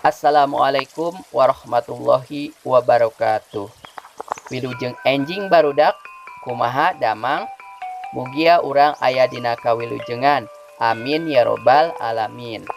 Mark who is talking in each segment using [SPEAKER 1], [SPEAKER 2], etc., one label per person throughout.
[SPEAKER 1] Assalamualaikum warahmatullahi wabarakatuh. Wilujeng enjing barudak kumaha damang mugia urang aya dina kawilujengan. Amin ya robbal alamin.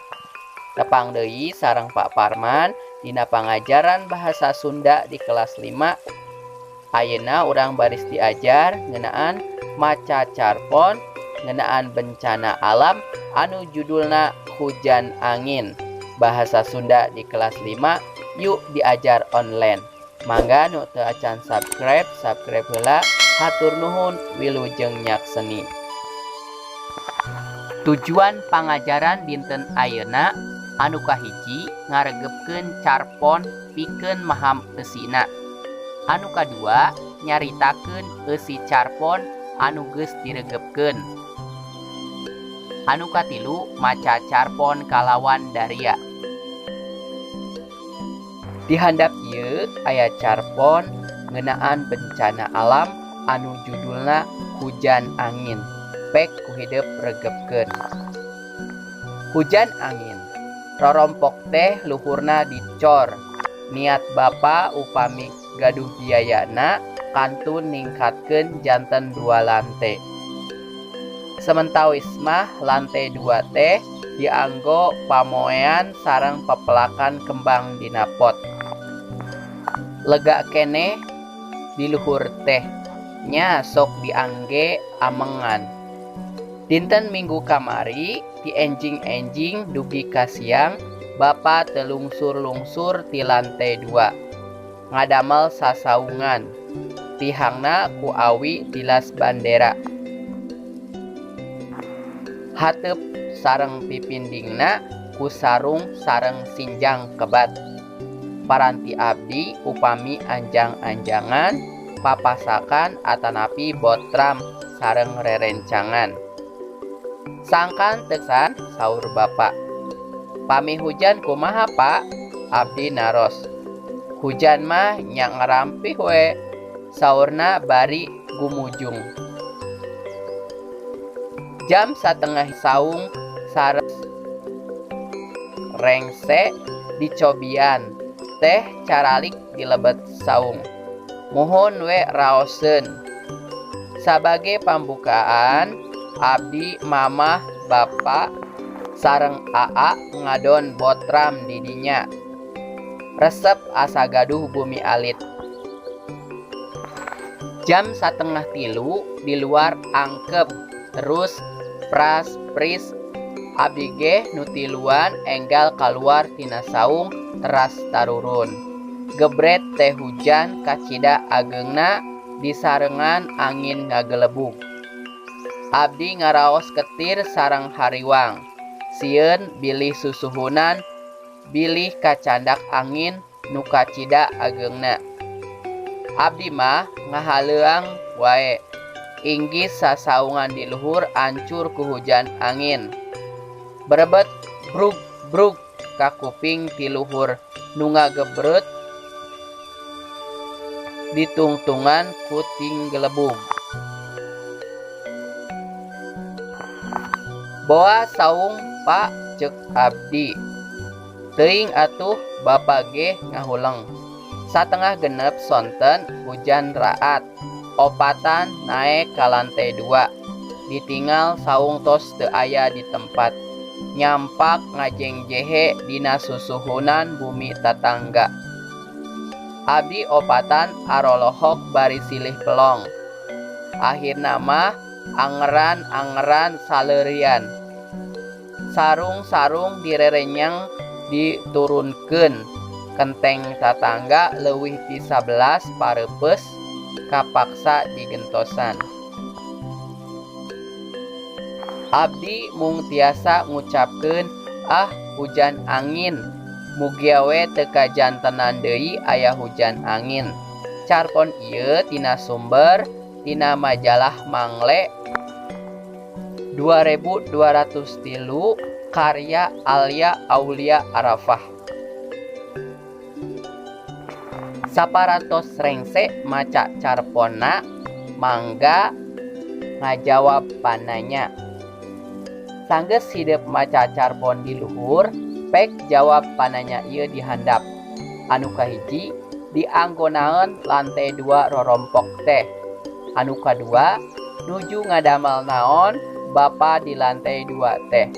[SPEAKER 1] Tepang deui sareng Pak Parman dina pangajaran bahasa Sunda di kelas 5. Ayeuna urang baris diajar ngeunaan maca carpon ngeunaan bencana alam anu judulna hujan angin. Bahasa Sunda di kelas 5 yuk diajar online. Mangga nu teu acan subscribe heula. Hatur nuhun, wilujeng nyakseni. Tujuan pangajaran dinten ayeuna anu kahiji ngaregepkeun carpon pikeun maham eusina. Anu kadua nyaritakeun eusi carpon anu geus diregepkeun. Anu katilu maca carpon kalawan daria. Di handap ieu aya carpon ngeunaan bencana alam anu judulna hujan angin. Pek ku hideuk regepkeun. Hujan angin. Rorompok teh luhurna dicor. Niat bapa upami gaduh biayana kantun ningkatkeun janten 2 lante. Sementawis mah lantai 2 teh dianggo pamoean sareng pepelakan kembang dina pot. Lega keneh di luhur teh nya sok diangge amengan. Dinten Minggu kamari di enjing-enjing dugi ka siang bapa teu lungsur-lungsur ti lantai 2 ngadamel sasaungan. Tihangna ku awi tilas bandera. Hateup sareng pipindingna ku sarung sareng sinjang kebat. Paranti abdi upami anjang-anjangan, papasakan atanapi botram sareng rerencangan. Sangkan teksan saur bapa. Pami hujan kumaha Pak? Abdi naros. Hujan mah nya ngarampih we. Saurna bari gumujung. Jam 1:30 saung sareng rengse dicobian. Teh caralik dilebet saung. Mohon we raoseun. Sabage pambukaan, abdi mamah bapa sareng aa ngadon botram di dinya. Resep asa gaduh bumi alit. Jam 2:30 di luar angkep terus pras-pris. Abdi ge nu tiluan enggal kaluar tina saung teras tarurun. Gebret teh hujan kacida ageungna disarengan angin ngagelebug. Abdi ngaraos ketir sareng hariwang. Sieun bilih susuhunan, bilih kacandak angin nu kacida ageungna. Abdi mah ngahaleuang wae. Inggis sasaungan di luhur ancur ku hujan angin. Berebet brug-brug ka kuping ti luhur nu ngagebreut ditungtungan ku tinggelebug. Boa saung Pak ceuk abdi. Teuing atuh bapa ge ngahuleng. 5:30 sonten hujan raat. Opatan naek ka lantai 2. Ditinggal saung tos teu aya di tempat. Nyampak ngajengjehe dina susuhunan bumi tatangga. Abdi opatan arolohok bari silih pelong. Akhirna mah angeran-angeran saleurian. Sarung-sarung direrenyang diturunkeun. Kenteng tatangga leuwih ti 11 pareupes kapaksa digentosan. Abdi mung tiasa ngucapkeun hujan angin. Mugia we teu kajantenan deui aya hujan angin. Carpon ieu tina sumber tina majalah Mangle 2203 karya Alia Aulia Arafah. Saparantos rengse maca carponna mangga ngajawab pananya. Sanggeus hideuk maca carpon di luhur, Pek jawab pananya ieu dihandap. Anu kahiji dianggonaeun lantai 2 rorompok teh. Anu kadua nuju ngadamel naon Bapa di lantai 2 teh.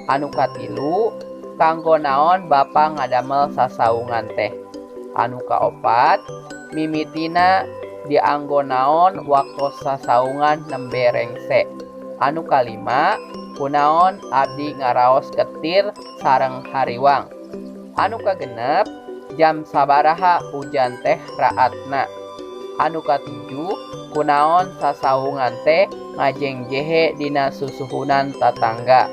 [SPEAKER 1] Anu katilu kanggo naon Bapa ngadamel sasaungan teh. Anu kaopat mimitina dianggo naon waktu sasaungan nembe rengse. Anu kalima kunaon abdi ngaraos ketir sareng hariwang. Anu kagenep jam sabaraha hujan teh raatna. Anu katujuh kunaon sasaungan teh ngajengjehe dina susuhunan tatangga.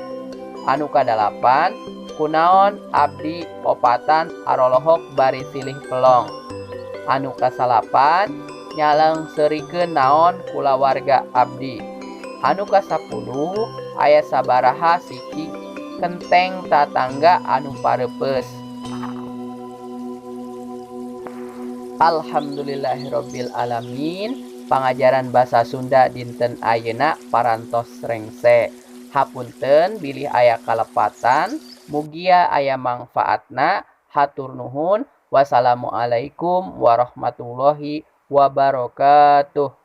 [SPEAKER 1] Anu kadalapan kunaon abdi opatan arolohok bari silih pelong. Anu kasalapan nyaleng serikeun naon kulawarga abdi. Anu kasapuluh aya sabaraha siki kenteng tatangga anu pareupes. Alhamdulillahirabbil alamin. Pangajaran basa Sunda dinten ayeuna parantos rengse. Hapunten bilih aya kalepatan, mugia aya mangfaatna. Hatur nuhun. Wassalamualaikum warahmatullahi wabarakatuh.